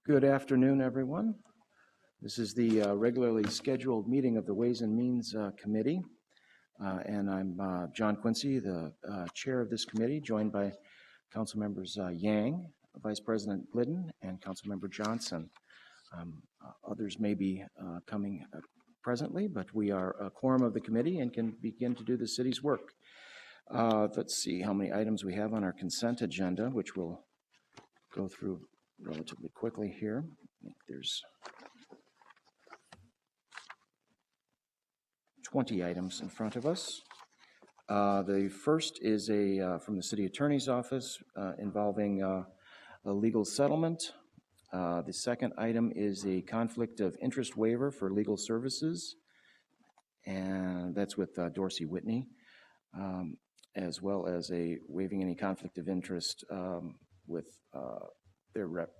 Good afternoon, everyone. This is the regularly scheduled meeting of the Ways and Means Committee, and I'm John Quincy, the chair of this committee, joined by Council Members Yang, Vice President Glidden, and Council Member Johnson. Others may be coming presently, but we are a quorum of the committee and can begin to do the city's work. Let's see how many items we have on our consent agenda, which we'll go through relatively quickly here. I think there's 20 items in front of us. The first is from the City Attorney's Office involving a legal settlement. The second item is a conflict of interest waiver for legal services, and that's with Dorsey Whitney, as well as a waiving any conflict of interest with their rep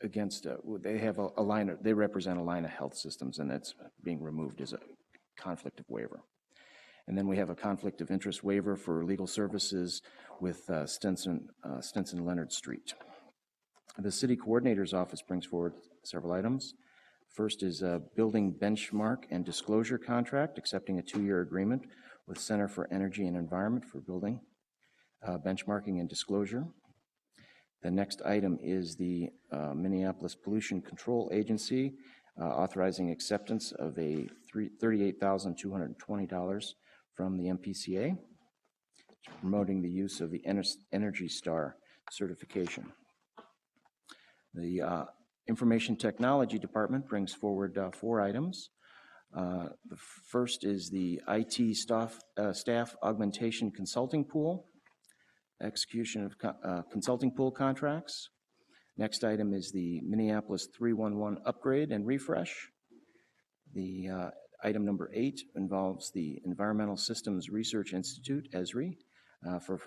against they have a line of, they represent a line of health systems, and that's being removed as a conflict of waiver. And then we have a conflict of interest waiver for legal services with Stinson Leonard Street. The city coordinator's office brings forward several items. First is a building benchmark and disclosure contract, accepting a 2-year agreement with Center for Energy and Environment for building benchmarking and disclosure. The next item is the Minneapolis Pollution Control Agency authorizing acceptance of a $38,220 from the MPCA, promoting the use of the Energy Star certification. The Information Technology Department brings forward 4 items. The first is the IT staff augmentation consulting pool, execution of consulting pool contracts. Next item is the Minneapolis 311 upgrade and refresh. The item number 8 involves the Environmental Systems Research Institute, ESRI, for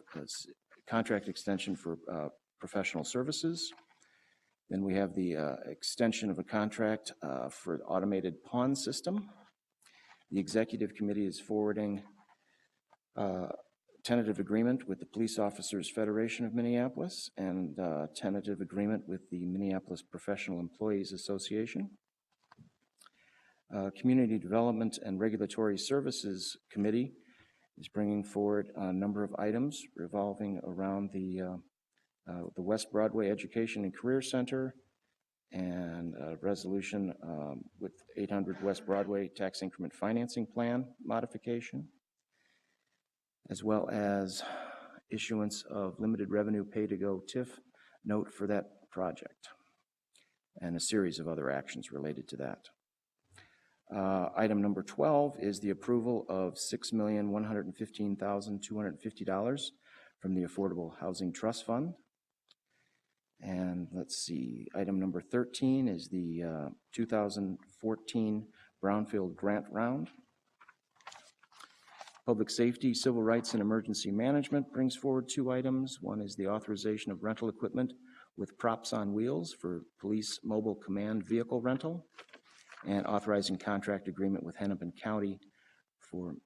contract extension for professional services. Then we have the extension of a contract for the automated pawn system. The executive committee is forwarding tentative agreement with the Police Officers Federation of Minneapolis and tentative agreement with the Minneapolis Professional Employees Association. Community Development and Regulatory Services Committee is bringing forward a number of items revolving around the West Broadway Education and Career Center and a resolution with 800 West Broadway Tax Increment Financing Plan modification, as well as issuance of limited revenue pay-to-go TIF note for that project, and a series of other actions related to that. Item number 12 is the approval of $6,115,250 from the Affordable Housing Trust Fund. And let's see, item number 13 is the 2014 Brownfield Grant Round. Public Safety, Civil Rights, and Emergency Management brings forward 2 items. One is the authorization of rental equipment with props on wheels for police mobile command vehicle rental, and authorizing contract agreement with Hennepin County for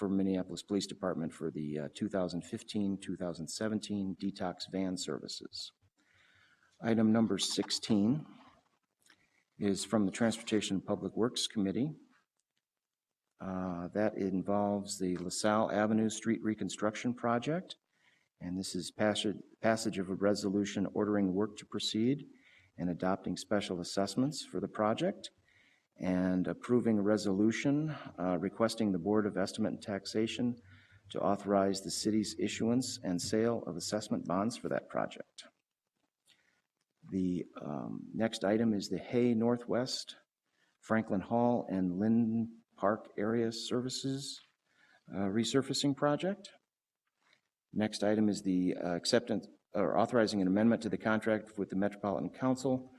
Minneapolis Police Department for the 2015-2017 detox van services. Item number 16 is from the Transportation and Public Works Committee. That involves the LaSalle Avenue Street Reconstruction Project, and this is passage of a resolution ordering work to proceed and adopting special assessments for the project, and approving a resolution requesting the Board of Estimate and Taxation to authorize the city's issuance and sale of assessment bonds for that project. The next item is the Hay Northwest, Franklin Hall, and Linden Park Area Services resurfacing project. Next item is the acceptance or authorizing an amendment to the contract with the Metropolitan Council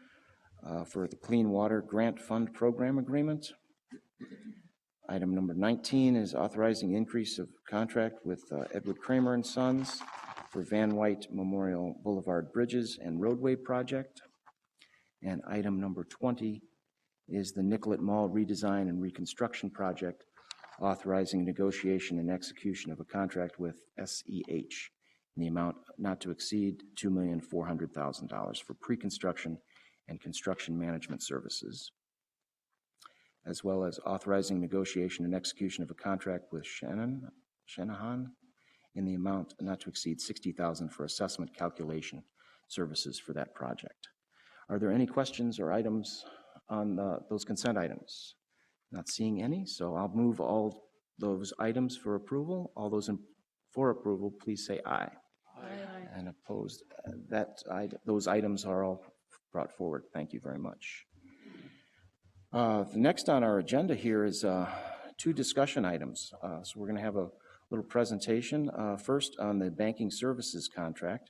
for the Clean Water Grant Fund Program Agreement. Item number 19 is authorizing increase of contract with Edward Kramer and Sons for Van White Memorial Boulevard Bridges and Roadway Project. And item number 20 is the Nicollet Mall redesign and reconstruction project, authorizing negotiation and execution of a contract with SEH in the amount not to exceed $2,400,000 for pre-construction and construction management services, as well as authorizing negotiation and execution of a contract with Shanahan in the amount not to exceed $60,000 for assessment calculation services for that project. Are there any questions or items on those consent items? Not seeing any, so I'll move all those items for approval. All those for approval, please say aye. Aye. And opposed, those items are all brought forward. Thank you very much. The next on our agenda here is 2 discussion items. So we're going to have a little presentation. First, on the banking services contract.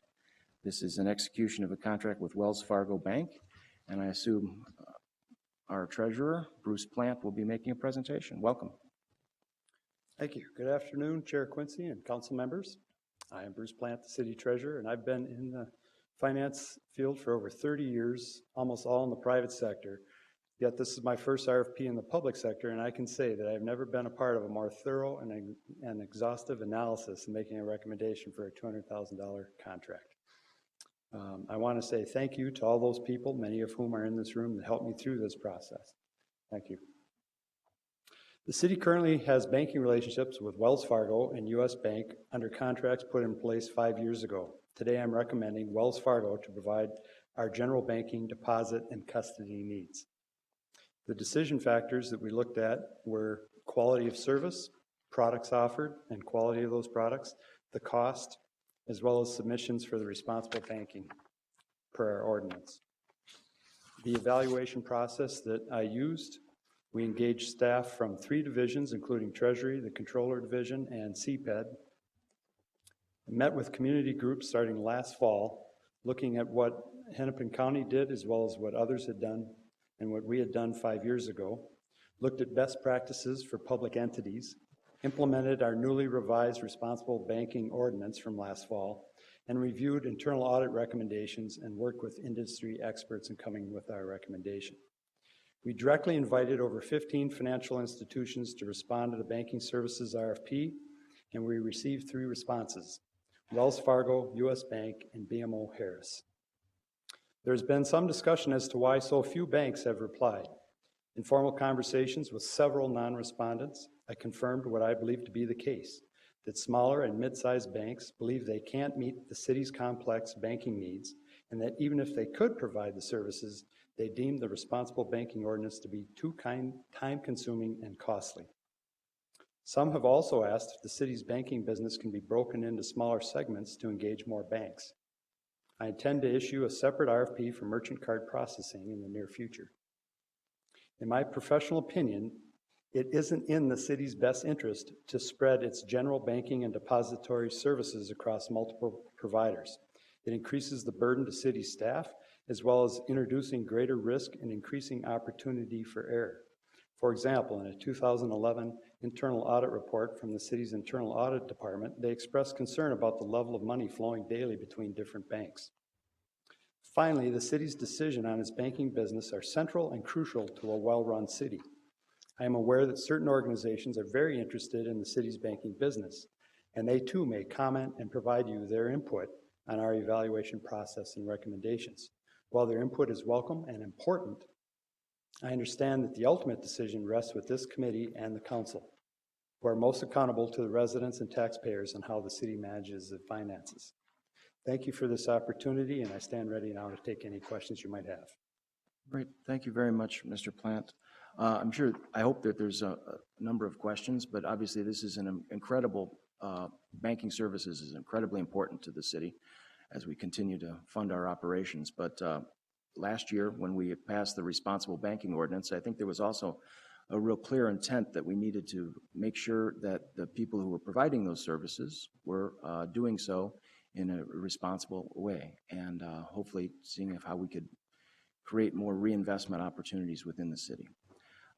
This is an execution of a contract with Wells Fargo Bank, and I assume our treasurer, Bruce Plant, will be making a presentation. Welcome. Thank you. Good afternoon, Chair Quincy and council members. I am Bruce Plant, the city treasurer, and I've been in the finance field for over 30 years, almost all in the private sector. Yet this is my first RFP in the public sector, and I can say that I've never been a part of a more thorough and exhaustive analysis in making a recommendation for a $200,000 contract. I want to say thank you to all those people, many of whom are in this room, that helped me through this process. Thank you. The city currently has banking relationships with Wells Fargo and U.S. Bank under contracts put in place 5 years ago. Today I'm recommending Wells Fargo to provide our general banking, deposit, and custody needs. The decision factors that we looked at were quality of service, products offered and quality of those products, the cost, as well as submissions for the responsible banking per our ordinance. The evaluation process that I used, we engaged staff from 3 divisions, including Treasury, the Controller Division, and CPED. Met with community groups starting last fall, looking at what Hennepin County did as well as what others had done and what we had done 5 years ago. Looked at best practices for public entities, implemented our newly revised responsible banking ordinance from last fall, and reviewed internal audit recommendations and worked with industry experts in coming with our recommendation. We directly invited over 15 financial institutions to respond to the banking services RFP, and we received 3 responses: Wells Fargo, U.S. Bank, and BMO Harris. There's been some discussion as to why so few banks have replied. In formal conversations with several non-respondents, I confirmed what I believe to be the case, that smaller and mid-sized banks believe they can't meet the city's complex banking needs, and that even if they could provide the services, they deem the responsible banking ordinance to be too time-consuming and costly. Some have also asked if the city's banking business can be broken into smaller segments to engage more banks. I intend to issue a separate RFP for merchant card processing in the near future. In my professional opinion, it isn't in the city's best interest to spread its general banking and depository services across multiple providers. It increases the burden to city staff, as well as introducing greater risk and increasing opportunity for error. For example, in a 2011 internal audit report from the city's internal audit department, they expressed concern about the level of money flowing daily between different banks. Finally, the city's decision on its banking business are central and crucial to a well-run city. I am aware that certain organizations are very interested in the city's banking business, and they too may comment and provide you their input on our evaluation process and recommendations. While their input is welcome and important, I understand that the ultimate decision rests with this committee and the council, who are most accountable to the residents and taxpayers on how the city manages the finances. Thank you for this opportunity, and I stand ready now to take any questions you might have. Great. Thank you very much, Mr. Plant. I hope that there's a number of questions, but obviously this is an incredible, banking services is incredibly important to the city as we continue to fund our operations. But last year, when we passed the responsible banking ordinance, I think there was also a real clear intent that we needed to make sure that the people who were providing those services were doing so in a responsible way, and hopefully seeing how we could create more reinvestment opportunities within the city.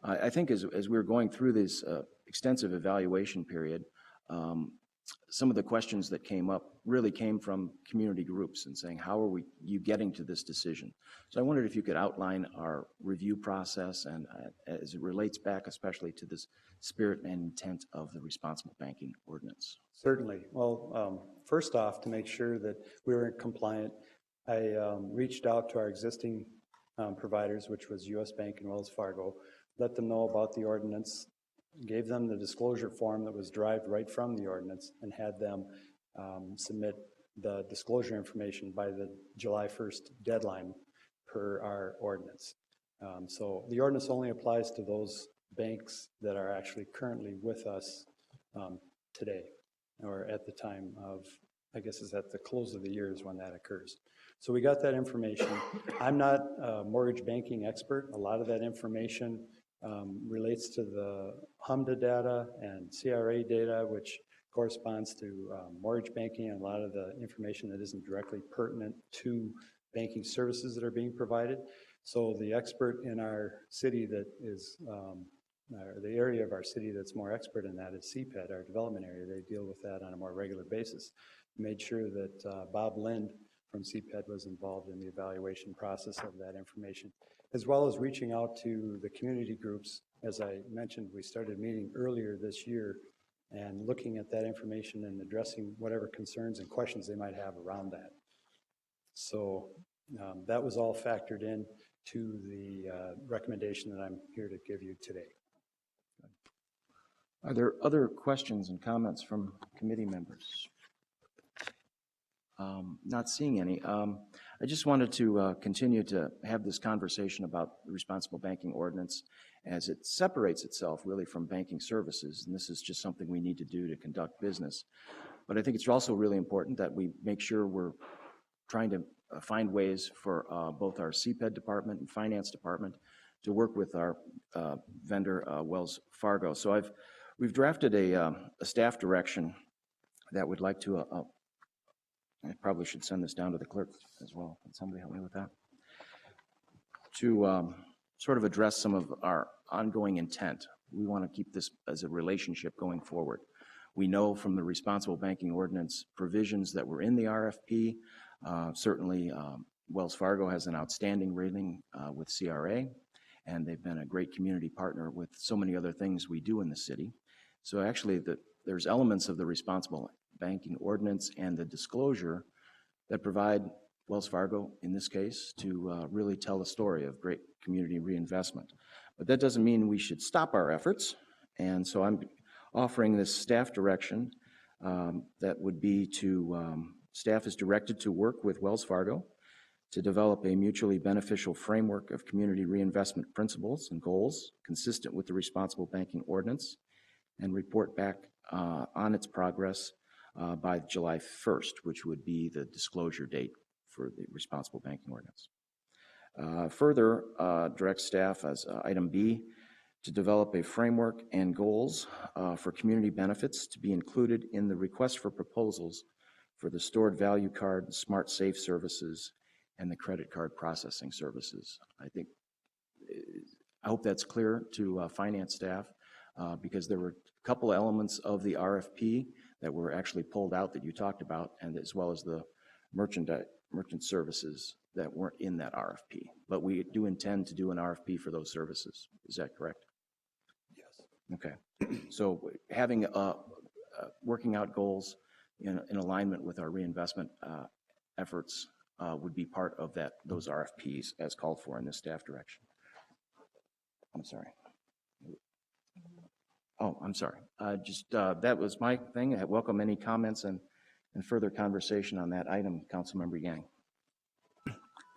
I think as we're going through this extensive evaluation period, some of the questions that came up really came from community groups and saying, how are you getting to this decision? So I wondered if you could outline our review process and as it relates back especially to this spirit and intent of the responsible banking ordinance. Certainly. Well, first off, to make sure that we were compliant, I reached out to our existing providers, which was U.S. Bank and Wells Fargo, let them know about the ordinance, gave them the disclosure form that was derived right from the ordinance, and had them submit the disclosure information by the July 1st deadline per our ordinance. So the ordinance only applies to those banks that are actually currently with us today, or at the time of, I guess is at the close of the year is when that occurs. So we got that information. I'm not a mortgage banking expert. A lot of that information relates to the HMDA data and CRA data, which corresponds to mortgage banking, and a lot of the information that isn't directly pertinent to banking services that are being provided. So the expert in our city that is, or the area of our city that's more expert in that is CPED, our development area. They deal with that on a more regular basis. Made sure that Bob Lind from CPED was involved in the evaluation process of that information, as well as reaching out to the community groups. As I mentioned, we started meeting earlier this year and looking at that information and addressing whatever concerns and questions they might have around that. So that was all factored in to the recommendation that I'm here to give you today. Are there other questions and comments from committee members? Not seeing any. I just wanted to continue to have this conversation about the responsible banking ordinance as it separates itself really from banking services, and this is just something we need to do to conduct business. But I think it's also really important that we make sure we're trying to find ways for both our CPED department and finance department to work with our vendor, Wells Fargo. So we've drafted a staff direction that would like to I probably should send this down to the clerk as well. Can somebody help me with that? To sort of address some of our ongoing intent. We want to keep this as a relationship going forward. We know from the responsible banking ordinance provisions that were in the RFP, certainly Wells Fargo has an outstanding rating with CRA, and they've been a great community partner with so many other things we do in the city. So actually there's elements of the responsible banking ordinance and the disclosure that provide Wells Fargo, in this case, to really tell a story of great community reinvestment. But that doesn't mean we should stop our efforts. And so I'm offering this staff direction that would be to, staff is directed to work with Wells Fargo to develop a mutually beneficial framework of community reinvestment principles and goals consistent with the responsible banking ordinance, and report back on its progress by July 1st, which would be the disclosure date for the responsible banking ordinance. Further, direct staff as item B to develop a framework and goals for community benefits to be included in the request for proposals for the stored value card, smart safe services, and the credit card processing services. I hope that's clear to finance staff because there were a couple elements of the RFP that were actually pulled out that you talked about, and as well as the merchant services that weren't in that RFP. But we do intend to do an RFP for those services. Is that correct? Yes. Okay. So having working out goals in alignment with our reinvestment efforts would be part of those RFPs as called for in this staff direction. I'm sorry. Oh, I'm sorry. That was my thing. I welcome any comments and further conversation on that item, Councilmember Yang.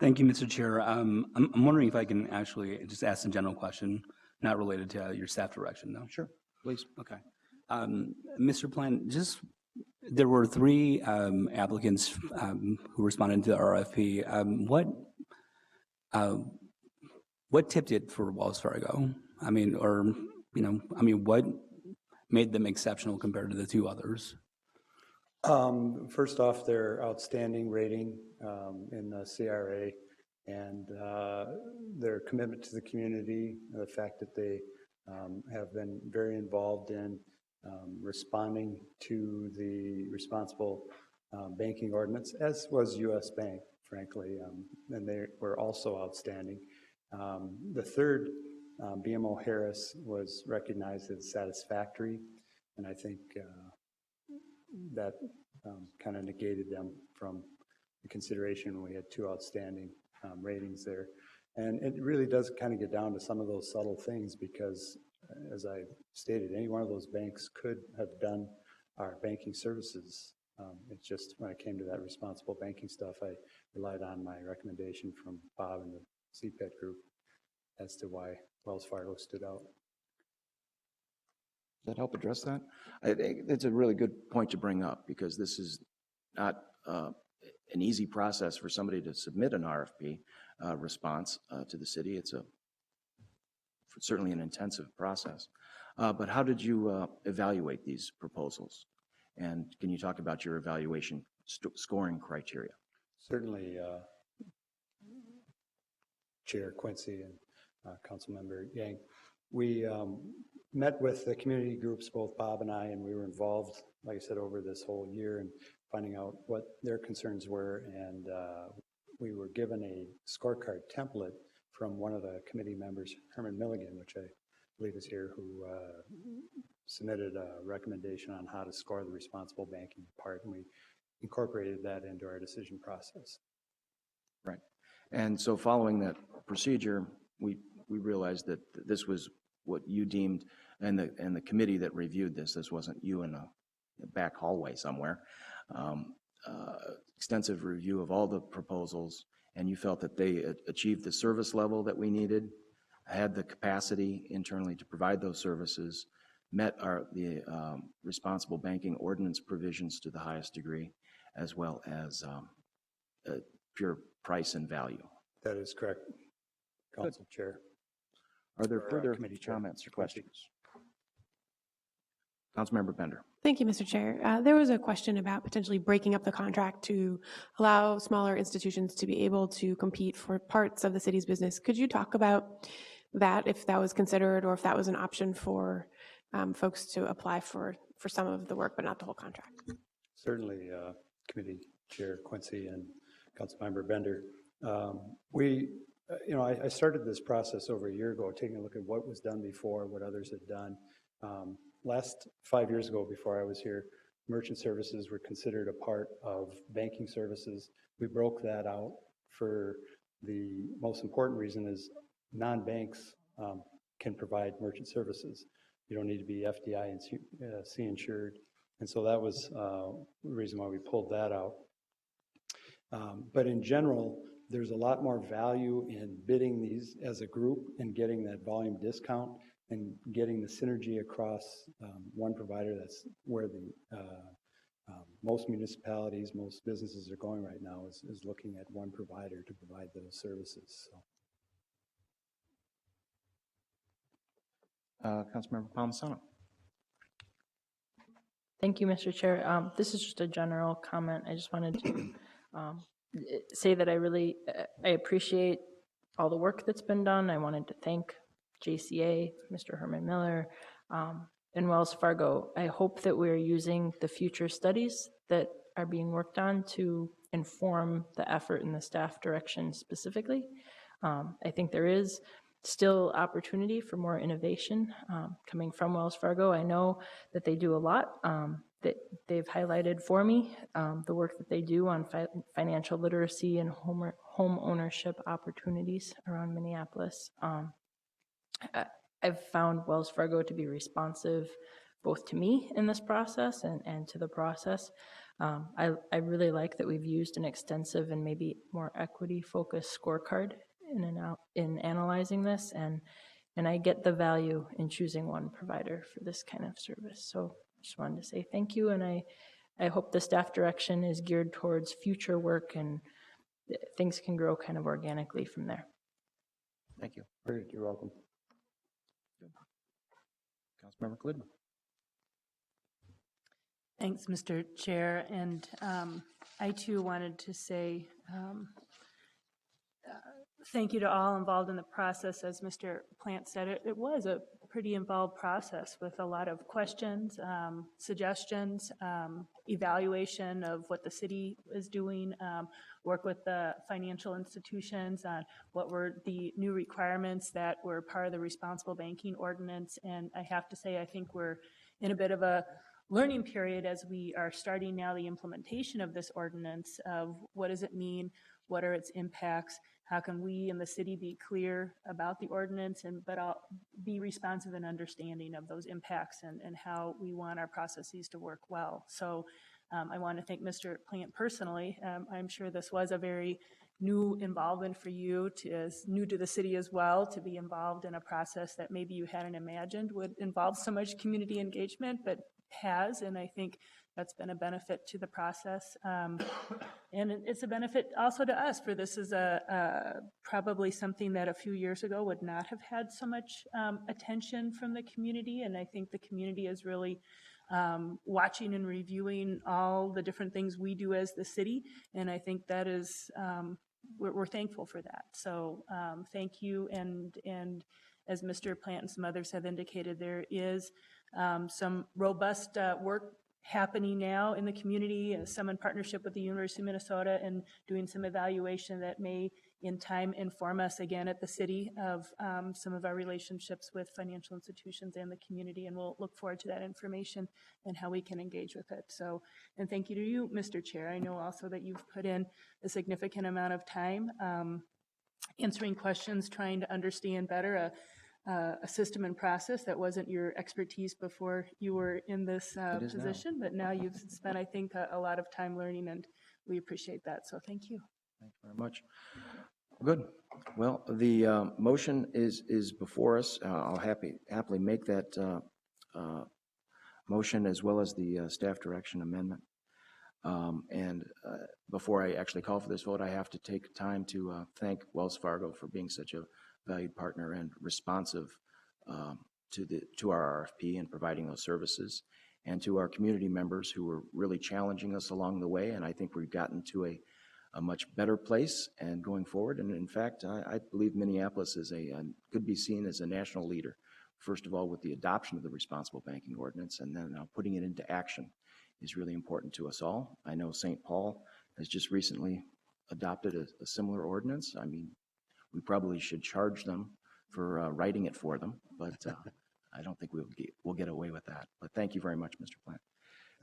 Thank you, Mr. Chair. I'm wondering if I can actually just ask a general question, not related to your staff direction, though. Sure, please. Okay. Mr. Plant, there were 3 applicants who responded to the RFP. What tipped it for Wells Fargo? What made them exceptional compared to the 2 others? First off, their outstanding rating in the CRA and their commitment to the community, the fact that they have been very involved in responding to the responsible banking ordinance, as was U.S. Bank, frankly, and they were also outstanding. The third, BMO Harris, was recognized as satisfactory, and I think that kind of negated them from the consideration. We had two outstanding ratings there. And it really does kind of get down to some of those subtle things because, as I stated, any one of those banks could have done our banking services. It's just when it came to that responsible banking stuff, I relied on my recommendation from Bob and the CPET group as to why Wells Fargo stood out. Does that help address that? I think it's a really good point to bring up because this is not an easy process for somebody to submit an RFP response to the city. It's certainly an intensive process. But how did you evaluate these proposals? And can you talk about your evaluation scoring criteria? Certainly, Chair Quincy and Councilmember Yang, we met with the community groups, both Bob and I, and we were involved, like I said, over this whole year and finding out what their concerns were. And we were given a scorecard template from one of the committee members, Herman Milligan, which I believe is here, who submitted a recommendation on how to score the responsible banking part, and we incorporated that into our decision process. Right. And so following that procedure, we realized that this was what you deemed, and the committee that reviewed this wasn't you in a back hallway somewhere, extensive review of all the proposals, and you felt that they achieved the service level that we needed, had the capacity internally to provide those services, met the responsible banking ordinance provisions to the highest degree, as well as pure price and value. That is correct, Council Chair. Are there further Committee Chair. comments or questions? Councilmember Bender. Thank you, Mr. Chair. There was a question about potentially breaking up the contract to allow smaller institutions to be able to compete for parts of the city's business. Could you talk about that, if that was considered, or if that was an option for folks to apply for some of the work, but not the whole contract? Certainly, Committee Chair Quincy and Councilmember Bender. I started this process over a year ago, taking a look at what was done before, what others had done. Last 5 years ago, before I was here, merchant services were considered a part of banking services. We broke that out for the most important reason is non-banks can provide merchant services. You don't need to be FDIC insured. And so that was the reason why we pulled that out. But in general, there's a lot more value in bidding these as a group and getting that volume discount and getting the synergy across one provider. That's where the most municipalities, most businesses are going right now is looking at one provider to provide those services. So. Councilmember Palmisano. Thank you, Mr. Chair. This is just a general comment. I just wanted to say that I appreciate all the work that's been done. I wanted to thank JCA, Mr. Herman Miller, and Wells Fargo. I hope that we're using the future studies that are being worked on to inform the effort in the staff direction specifically. I think there is still opportunity for more innovation coming from Wells Fargo. I know that they do a lot. That they've highlighted for me the work that they do on financial literacy and home ownership opportunities around Minneapolis. I've found Wells Fargo to be responsive both to me in this process and to the process. I really like that we've used an extensive and maybe more equity-focused scorecard in analyzing this, and I get the value in choosing one provider for this kind of service. So I just wanted to say thank you, and I hope the staff direction is geared towards future work and things can grow kind of organically from there. Thank you. Great, you're welcome. Councilmember Glidden. Thanks, Mr. Chair. And I too wanted to say thank you to all involved in the process. As Mr. Plant said, it was a pretty involved process with a lot of questions, suggestions, evaluation of what the city is doing, work with the financial institutions on what were the new requirements that were part of the responsible banking ordinance. And I have to say, I think we're in a bit of a learning period as we are starting now the implementation of this ordinance of what does it mean, what are its impacts, how can we in the city be clear about the ordinance, but I'll be responsive and understanding of those impacts and how we want our processes to work well. So I want to thank Mr. Plant personally. I'm sure this was a very new involvement for you, as new to the city as well, to be involved in a process that maybe you hadn't imagined would involve so much community engagement, but has, and I think that's been a benefit to the process. And it's a benefit also to us, for this is probably something that a few years ago would not have had so much attention from the community, and I think the community is really watching and reviewing all the different things we do as the city, and I think that is, we're thankful for that. So thank you, and as Mr. Plant and some others have indicated, there is some robust work happening now in the community, some in partnership with the University of Minnesota, and doing some evaluation that may in time inform us again at the city of some of our relationships with financial institutions and the community, and we'll look forward to that information and how we can engage with it. So, and thank you to you, Mr. Chair. I know also that you've put in a significant amount of time answering questions, trying to understand better a system and process that wasn't your expertise before you were in this position, but now you've spent, I think, a lot of time learning, and we appreciate that. So thank you. Thank you very much. Good. Well, the motion is before us. I'll happily make that motion as well as the staff direction amendment. And before I actually call for this vote, I have to take time to thank Wells Fargo for being such a valued partner and responsive to our RFP and providing those services, and to our community members who were really challenging us along the way. And I think we've gotten to a much better place and going forward. And in fact, I believe Minneapolis is could be seen as a national leader, first of all, with the adoption of the responsible banking ordinance, and then now putting it into action is really important to us all. I know St. Paul has just recently adopted a similar ordinance. I mean, we probably should charge them for writing it for them, but I don't think we'll get away with that. But thank you very much, Mr. Plant,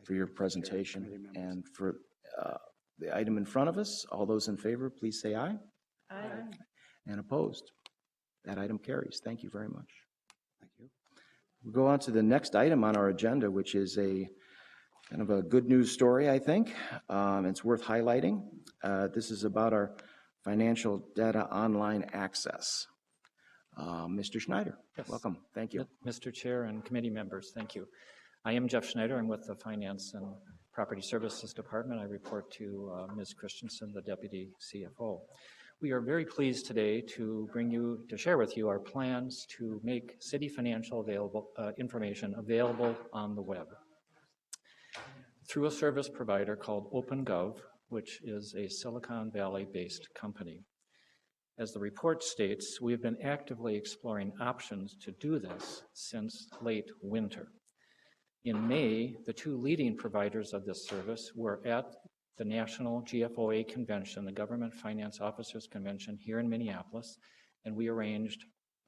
for your presentation and for the item in front of us. All those in favor, please say aye. Aye. And opposed? That item carries. Thank you very much. Thank you. We'll go on to the next item on our agenda, which is a kind of a good news story, I think. It's worth highlighting. This is about our financial data online access. Mr. Schneider, yes. Welcome. Thank you. Mr. Chair and committee members, thank you. I am Jeff Schneider. I'm with the Finance and Property Services Department. I report to Ms. Christensen, the Deputy CFO. We are very pleased today to share with you our plans to make city financial information available on the web through a service provider called OpenGov, which is a Silicon Valley-based company. As the report states, we have been actively exploring options to do this since late winter. In May, the two leading providers of this service were at the National GFOA Convention, the Government Finance Officers Convention here in Minneapolis, and we arranged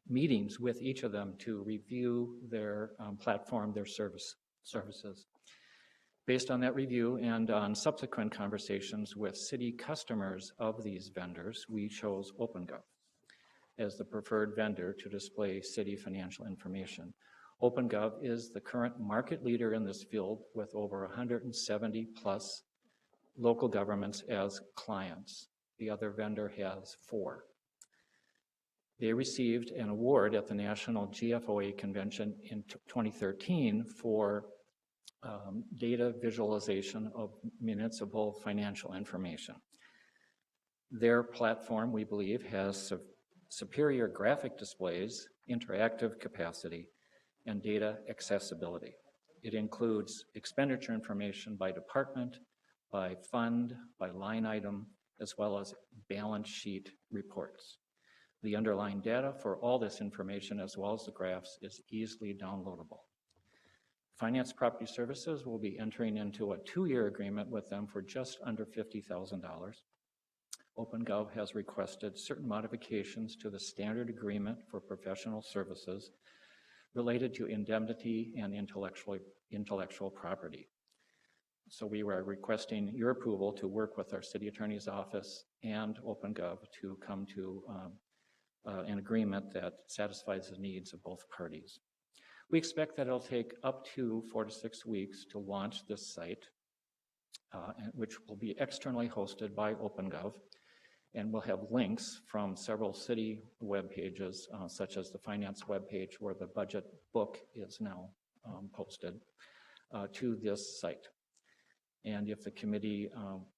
meetings with each of them to review their platform, their services. Based on that review and on subsequent conversations with city customers of these vendors, we chose OpenGov as the preferred vendor to display city financial information. OpenGov is the current market leader in this field with over 170 plus local governments as clients. The other vendor has 4. They received an award at the National GFOA Convention in 2013 for data visualization of municipal financial information. Their platform, we believe, has superior graphic displays, interactive capacity, and data accessibility. It includes expenditure information by department, by fund, by line item, as well as balance sheet reports. The underlying data for all this information, as well as the graphs, is easily downloadable. Finance Property Services will be entering into a 2-year agreement with them for just under $50,000. OpenGov has requested certain modifications to the standard agreement for professional services related to indemnity and intellectual property. So we were requesting your approval to work with our city attorney's office and OpenGov to come to an agreement that satisfies the needs of both parties. We expect that it'll take up to 4 to 6 weeks to launch this site, which will be externally hosted by OpenGov, and we'll have links from several city web pages, such as the finance web page where the budget book is now posted, to this site. And if the committee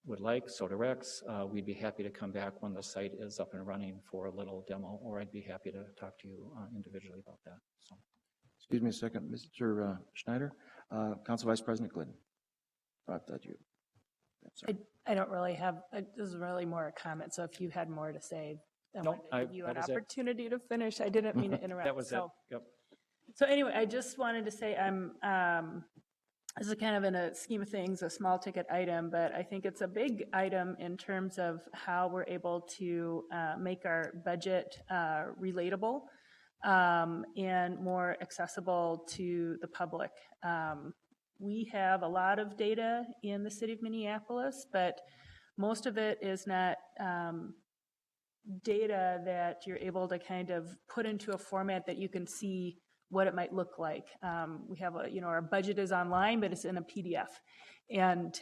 would like, so directs, we'd be happy to come back when the site is up and running for a little demo, or I'd be happy to talk to you individually about that. So. Excuse me a second, Mr. Schneider. Council Vice President Glidden. I thought you. I don't really have, this is really more a comment, so if you had more to say, I wanted to give you an opportunity to finish. I didn't mean to interrupt. That was it, yep. So anyway, I just wanted to say this is kind of in a scheme of things, a small ticket item, but I think it's a big item in terms of how we're able to make our budget relatable and more accessible to the public. We have a lot of data in the city of Minneapolis, but most of it is not data that you're able to kind of put into a format that you can see what it might look like. We have our budget is online, but it's in a PDF. And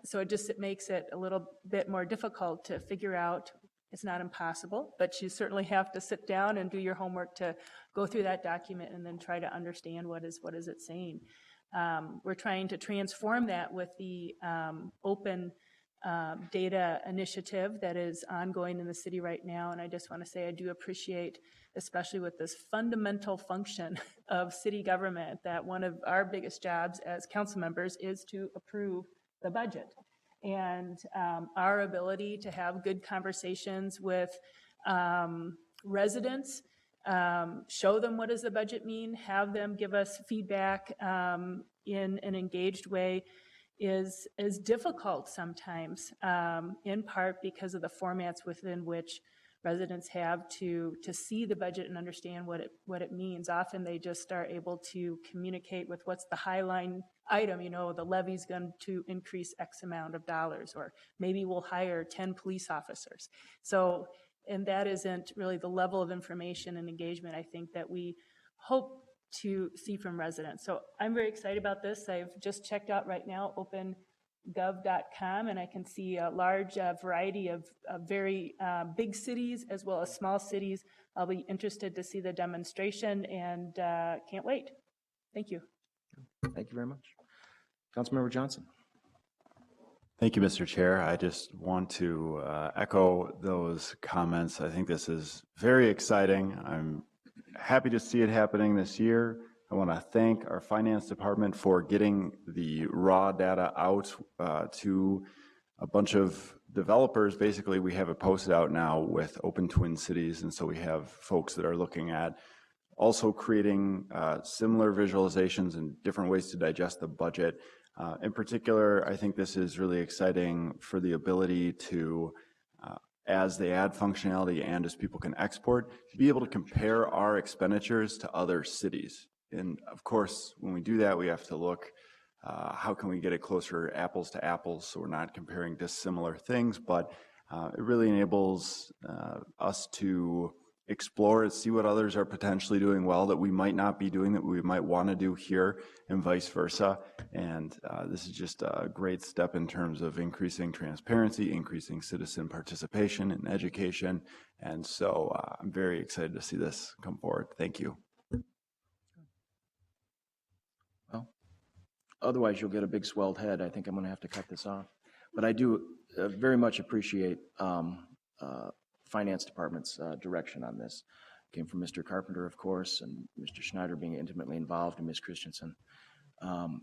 so it makes it a little bit more difficult to figure out. It's not impossible, but you certainly have to sit down and do your homework to go through that document and then try to understand what is it saying. We're trying to transform that with the open data initiative that is ongoing in the city right now. And I just want to say I do appreciate, especially with this fundamental function of city government, that one of our biggest jobs as council members is to approve the budget. And our ability to have good conversations with residents, show them what does the budget mean, have them give us feedback in an engaged way is difficult sometimes, in part because of the formats within which residents have to see the budget and understand what it means. Often they just are able to communicate with what's the high line item, the levy's going to increase X amount of dollars, or maybe we'll hire 10 police officers. So, and that isn't really the level of information and engagement I think that we hope to see from residents. So I'm very excited about this. I've just checked out right now opengov.com, and I can see a large variety of very big cities as well as small cities. I'll be interested to see the demonstration and can't wait. Thank you. Thank you very much. Councilmember Johnson. Thank you, Mr. Chair. I just want to echo those comments. I think this is very exciting. I'm happy to see it happening this year. I want to thank our finance department for getting the raw data out to a bunch of developers. Basically, we have it posted out now with Open Twin Cities, and so we have folks that are looking at also creating similar visualizations and different ways to digest the budget. In particular, I think this is really exciting for the ability to, as they add functionality and as people can export, to be able to compare our expenditures to other cities. And of course, when we do that, we have to look, how can we get it closer apples to apples so we're not comparing dissimilar things, but it really enables us to explore and see what others are potentially doing well that we might not be doing, that we might want to do here, and vice versa. And this is just a great step in terms of increasing transparency, increasing citizen participation and education. And so I'm very excited to see this come forward. Thank you. Well, otherwise you'll get a big swelled head. I think I'm going to have to cut this off. But I do very much appreciate Finance Department's direction on this. Came from Mr. Carpenter, of course, and Mr. Schneider being intimately involved, and Ms. Christensen. And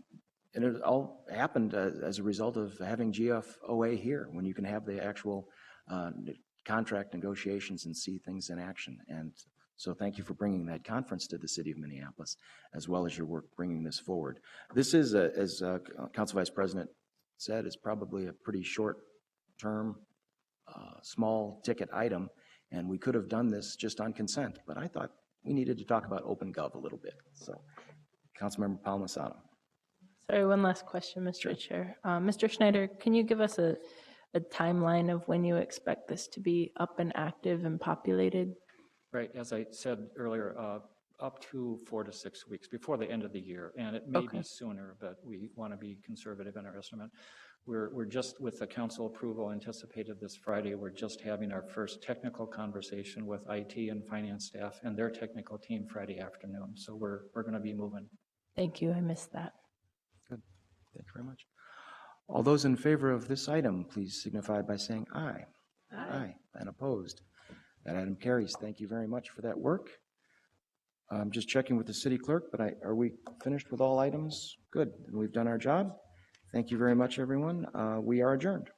it all happened as a result of having GFOA here, when you can have the actual contract negotiations and see things in action. And so thank you for bringing that conference to the city of Minneapolis, as well as your work bringing this forward. This is, as Council Vice President said, is probably a pretty short-term, small ticket item, and we could have done this just on consent, but I thought we needed to talk about open gov a little bit. So, Councilmember Palmisano. Sorry, one last question, Mr. Chair. Mr. Schneider, can you give us a timeline of when you expect this to be up and active and populated? Right, as I said earlier, up to 4 to 6 weeks before the end of the year, and it may be sooner, but we want to be conservative in our estimate. We're just, with the council approval anticipated this Friday, we're just having our first technical conversation with IT and finance staff and their technical team Friday afternoon. So we're going to be moving. Thank you, I missed that. Good, thank you very much. All those in favor of this item, please signify by saying aye. Aye. And opposed? That item carries. Thank you very much for that work. I'm just checking with the city clerk, but are we finished with all items? Good, we've done our job. Thank you very much, everyone. We are adjourned.